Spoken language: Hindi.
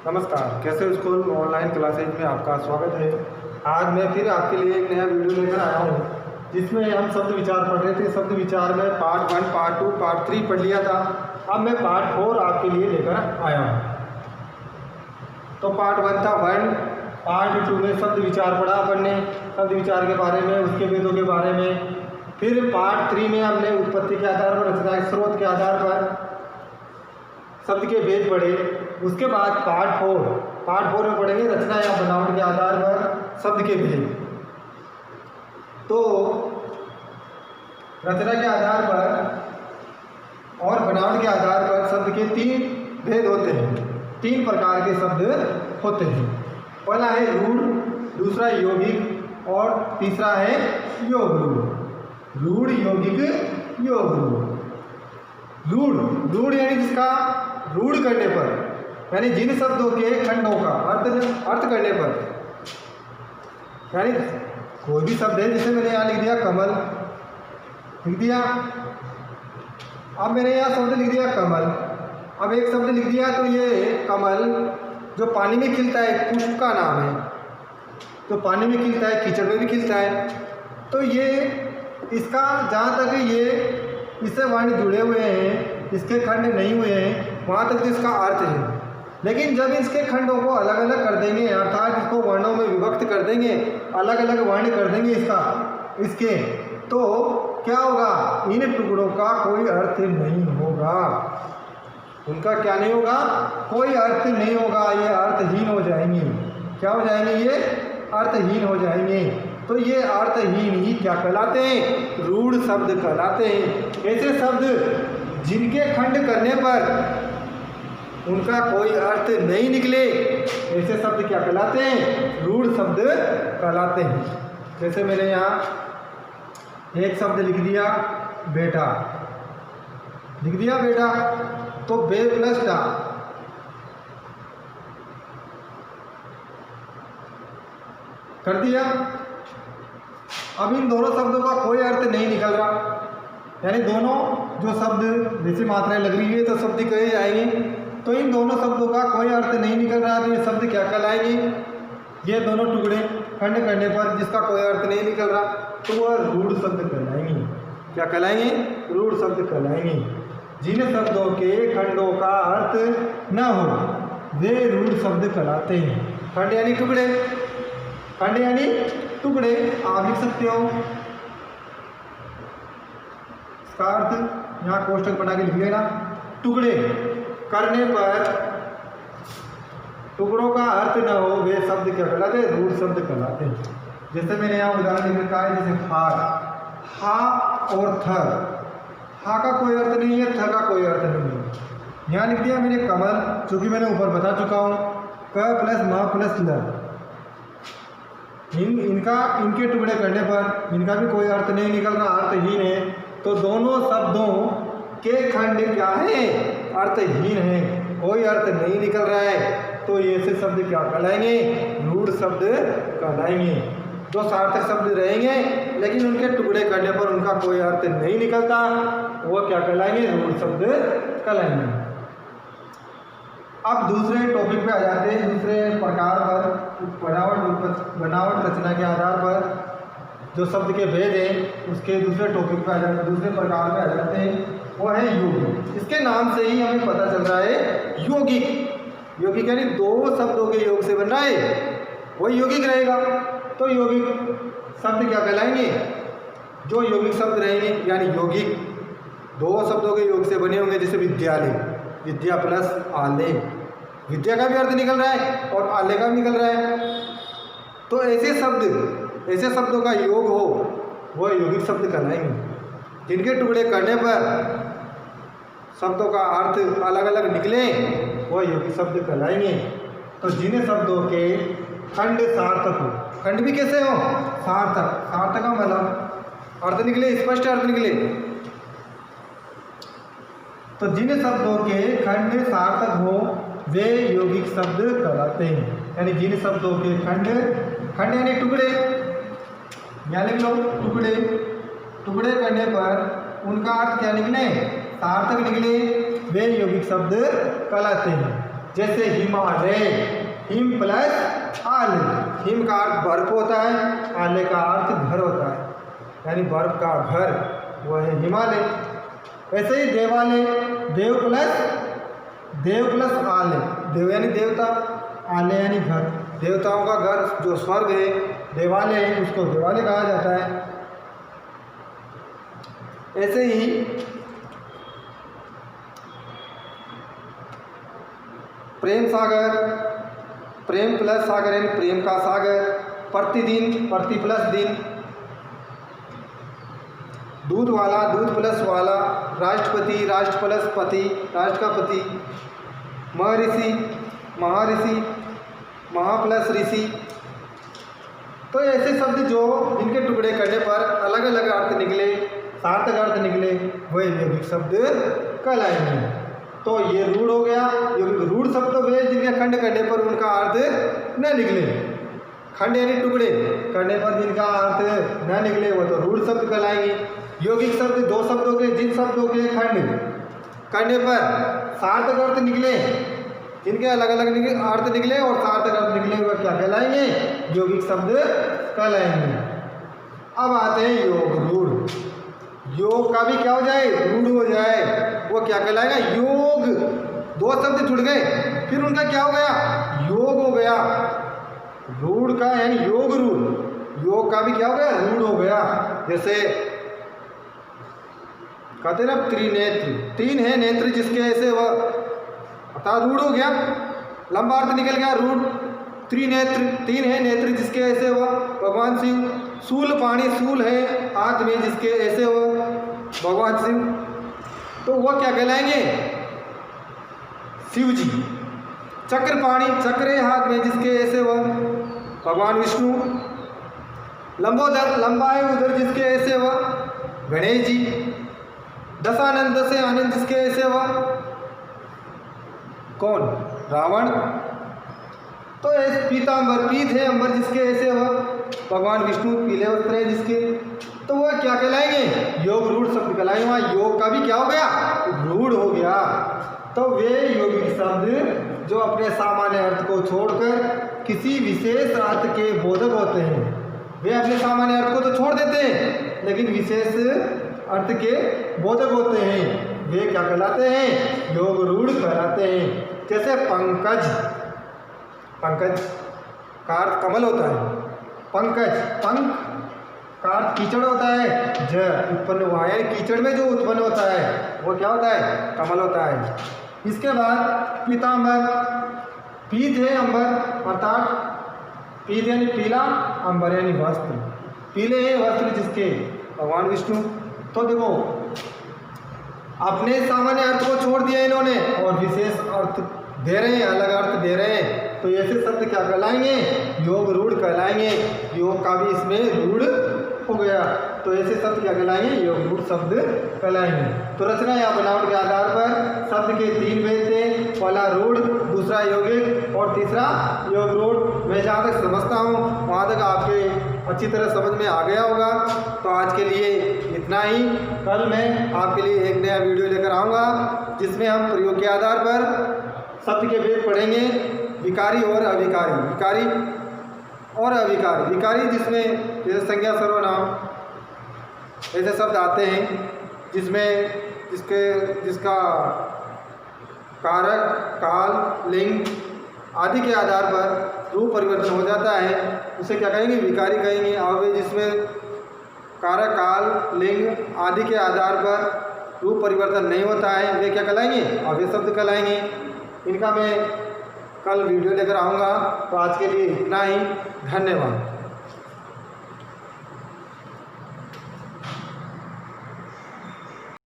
नमस्कार, कैसे हो स्कूल ऑनलाइन क्लासेज में आपका स्वागत है। आज मैं फिर आपके लिए एक नया वीडियो लेकर आया हूँ जिसमें हम शब्द विचार पढ़ रहे थे। शब्द विचार में पार्ट 1, पार्ट 2, पार्ट 3 पढ़ लिया था। अब मैं पार्ट 4 आपके लिए लेकर आया हूँ। तो पार्ट 1 था 1, पार्ट 2 में शब्द विचार पढ़ा अपन ने, शब्द विचार के बारे में, उसके भेदों के बारे में। फिर पार्ट 3 में हमने उत्पत्ति के आधार पर, रचना के स्रोत के आधार पर शब्द के भेद पढ़े। उसके बाद पार्ट 4 में पढ़ेंगे रचना या बनावट के आधार पर शब्द के भेद। तो रचना के आधार पर और बनावट के आधार पर शब्द के 3 भेद होते हैं, 3 प्रकार के शब्द होते हैं। पहला है रूढ़, दूसरा यौगिक और तीसरा है योग रूढ़। रूढ़, यौगिक, योग रूढ़। रूढ़ यानी जिसका रूढ़ करने पर, यानी जिन शब्दों के खंडों का अर्थ करने पर, यानी कोई भी शब्द है, जैसे मैंने यहाँ लिख दिया कमल, लिख दिया। अब मैंने यहाँ शब्द लिख दिया कमल। अब एक शब्द लिख दिया तो ये कमल जो पानी में खिलता है, एक पुष्प का नाम है। तो पानी में खिलता है, कीचड़ में भी खिलता है। तो ये इसका जहाँ तक ये इससे वर्ण जुड़े हुए हैं, इसके खंड नहीं हुए हैं, वहाँ तक तो इसका अर्थ है। लेकिन जब इसके खंडों को अलग अलग कर देंगे, अर्थात इसको वर्णों में विभक्त कर देंगे, अलग अलग वर्ण कर देंगे इसके, तो क्या होगा? इन टुकड़ों का कोई अर्थ नहीं होगा। उनका क्या नहीं होगा? कोई अर्थ नहीं होगा। ये अर्थहीन हो जाएंगे। क्या हो जाएंगे? ये अर्थहीन हो जाएंगे। तो ये अर्थहीन ही क्या कहलाते हैं? रूढ़ शब्द कहलाते हैं। ऐसे शब्द जिनके खंड करने पर उनका कोई अर्थ नहीं निकले, ऐसे शब्द क्या कहलाते हैं? रूढ़ शब्द कहलाते हैं। जैसे मैंने यहाँ एक शब्द लिख दिया बेटा, लिख दिया बेटा, तो बे प्लस डा, कर दिया। अब इन दोनों शब्दों का कोई अर्थ नहीं निकल रहा, यानी दोनों जो शब्द जैसे मात्राएं लग रही है तो शब्द कहे जाएंगे। तो इन दोनों शब्दों का कोई अर्थ नहीं निकल रहा, तो ये शब्द क्या कहलाएंगे? ये दोनों टुकड़े खंड करने पर जिसका कोई अर्थ नहीं निकल रहा, तो वह रूढ़ शब्द कहलाएंगे। क्या कहलाएंगे? रूढ़ शब्द कहलाएंगे। जिन शब्दों के खंडों का अर्थ न हो वे रूढ़ शब्द कहलाते हैं। खंड यानी टुकड़े, खंड यानी टुकड़े आप लिख सकते हो। इसका अर्थ यहाँ कोष्टक बना के लिख लेना। टुकड़े करने पर टुकड़ों का अर्थ न हो वे शब्द क्या कहलाते हैं? रूढ़ शब्द कहलाते हैं। जैसे मैंने यहाँ उदाहरण लिख रखा है, जैसे हार, हा और थर। हा का कोई अर्थ नहीं है, थ का कोई अर्थ नहीं है। यहाँ लिख दिया मैंने कमल, चूंकि मैंने ऊपर बता चुका हूँ, क प्लस म प्लस ल। इनके टुकड़े करने पर इनका भी कोई अर्थ नहीं निकल रहा, अर्थहीन है। तो दोनों शब्दों के खंड क्या है? अर्थहीन है, कोई अर्थ नहीं निकल रहा है। तो ये ऐसे शब्द क्या कहलाएंगे? रूढ़ शब्द कहलाएंगे। जो सार्थक शब्द रहेंगे लेकिन उनके टुकड़े करने पर उनका कोई अर्थ नहीं निकलता, वो क्या कहलाएंगे? रूढ़ शब्द कहलाएंगे। अब दूसरे टॉपिक पे आ जाते हैं, दूसरे प्रकार पर बनावट रचना के आधार पर जो शब्द के भेद हैं, उसके दूसरे टॉपिक पे आ जाते हैं, दूसरे प्रकार पे आ जाते हैं। वो है योग। इसके नाम से ही हमें पता चल रहा है यौगिक। यौगिक यानी दो शब्दों के योग से बन रहा है, वही यौगिक रहेगा। तो यौगिक शब्द क्या कहलाएंगे? जो यौगिक शब्द रहेंगे, यानी यौगिक दो शब्दों के योग से बने होंगे। जैसे विद्यालय, विद्या प्लस आलय, विद्या का भी अर्थ निकल रहा है और आलय का भी निकल रहा है। तो ऐसे शब्द, ऐसे शब्दों का योग हो वो यौगिक शब्द कहलाएंगे। जिनके टुकड़े करने पर शब्दों का अर्थ अलग अलग निकले वो यौगिक शब्द कहलाएंगे। तो जिन शब्दों के खंड सार्थक हो, खंड भी कैसे हो? सार्थक, सार्थक का मतलब अर्थ निकले, स्पष्ट अर्थ निकले। तो जिन शब्दों के खंड सार्थक हो वे यौगिक शब्द कहलाते हैं। यानी जिन शब्दों के खंड, खंड यानी टुकड़े, यहाँ लिख लो टुकड़े, टुकड़े करने पर उनका अर्थ क्या निकले? सार्थक निकले, वे यौगिक शब्द कहलाते हैं। जैसे हिमालय, हिम प्लस आले, हिम का अर्थ बर्फ होता है, आले का अर्थ घर होता है, यानी बर्फ का घर वह है हिमालय। ऐसे ही देवालय, देव प्लस आले, देव यानी देवता, आले यानी घर, देवताओं का घर जो स्वर्ग है देवालय है, उसको देवालय कहा जाता है। ऐसे ही प्रेम सागर, प्रेम प्लस सागर यानी प्रेम का सागर, प्रतिदिन, प्रति प्लस दिन, दूध वाला, दूध प्लस वाला, राष्ट्रपति, राष्ट्र प्लस पति, राष्ट्र का पति, महर्षि, महाऋषि, महा प्लस ऋषि। तो ऐसे शब्द जो जिनके टुकड़े करने पर अलग अलग अर्थ निकले, सार्थक अर्थ निकले, वह यौगिक शब्द कहलाएंगे। तो ये रूढ़ हो गया। रूढ़ शब्द वे जिनके खंड करने पर उनका अर्थ न निकले, खंड यानी टुकड़े करने पर जिनका अर्थ न निकले वो तो रूढ़ शब्द कहलाएंगे। यौगिक शब्द दो शब्दों के, जिन शब्दों के खंड करने पर सार्थक अर्थ निकले, जिनके अलग अलग अर्थ निकले और सार्थक अर्थ निकले, वह क्या कहलाएंगे? यौगिक शब्द कहलाएंगे। अब आते हैं योग रूढ़। योग का भी क्या हो जाए? रूढ़ हो जाए, वो क्या कहलाएगा? योग। दो शब्द जुड़ गए, फिर उनका क्या हो गया? योग हो गया। रूढ़ का यानी योग रूढ़, योग का भी क्या हो गया? रूढ़ हो गया। जैसे कहते ना त्रिनेत्र, तीन है नेत्र जिसके, ऐसे वह अर्थात रूढ़ हो गया, लंबा अर्थ निकल गया रूढ़। त्रिनेत्र, तीन है नेत्र जिसके, ऐसे वह भगवान शिव। शूल पाणी, शूल है हाथ में जिसके, ऐसे वह भगवान शिव। तो वह क्या कहलाएंगे? शिव जी। चक्र पाणी, चक्र है हाथ में जिसके, ऐसे वह भगवान विष्णु। लंबोदर, लंबा है उधर जिसके, ऐसे वह गणेश जी। दशानंद, दस आनंद जिसके, ऐसे वह कौन? रावण। तो ऐसे पीतांबर, पीत है अंबर जिसके, ऐसे वह भगवान विष्णु। पीले वस्त्र है जिसके, तो वह क्या कहलाएंगे? योग रूढ़ शब्द कहलाएंगे। वहाँ योग का भी क्या हो गया? रूढ़ हो गया। तो वे यौगिक शब्द जो अपने सामान्य अर्थ को छोड़कर किसी विशेष अर्थ के बोधक होते हैं, वे अपने सामान्य अर्थ को तो छोड़ देते हैं लेकिन विशेष अर्थ के बोधक होते हैं, वे क्या कहलाते हैं? योग रूढ़ कहलाते हैं। जैसे पंकज, पंकज का अर्थ कमल होता है। पंकज, पंख का अर्थ कीचड़ होता है। ज उत्पन्न हुआ है, कीचड़ में जो उत्पन्न होता है वो क्या होता है? कमल होता है। इसके बाद पीतांबर, पीत है अंबर, अर्थात पीत यानी पीला, अंबर यानी वस्त्र। पीले हैं वस्त्र जिसके, भगवान विष्णु। तो देखो अपने सामान्य अर्थ को छोड़ दिया इन्होंने और विशेष अर्थ दे रहे हैं, अलग अर्थ दे रहे हैं, तो ऐसे शब्द क्या कहलाएंगे? योग रूढ़ कहलाएंगे। योग का भी इसमें रूढ़ हो गया, तो ऐसे शब्द क्या कहलाएंगे? योग रूढ़ शब्द कहलाएंगे। तो रचना या बनावट के आधार पर शब्द के तीन भेद थे, पहला रूढ़, दूसरा यौगिक और तीसरा योग रूढ़। मैं जहाँ तक समझता हूँ वहाँ तक आपके अच्छी तरह समझ में आ गया होगा। तो आज के लिए इतना ही। कल मैं आपके लिए एक नया वीडियो लेकर आऊँगा जिसमें हम प्रयोग के आधार पर शब्द के भेद पढ़ेंगे, विकारी और अविकारी, विकारी और अविकारी। विकारी जिसमें जैसे संज्ञा, सर्वनाम ऐसे शब्द आते हैं जिसमें जिसका कारक, काल, लिंग आदि के आधार पर रूप परिवर्तन हो जाता है, उसे क्या कहेंगे? विकारी कहेंगे। अव्यय जिसमें कारक, काल, लिंग आदि के आधार पर रूप परिवर्तन नहीं होता है, वे क्या कहलाएंगे? अव्यय शब्द कहलाएंगे। इनका मैं कल वीडियो लेकर आऊँगा। तो आज के लिए इतना ही। धन्यवाद।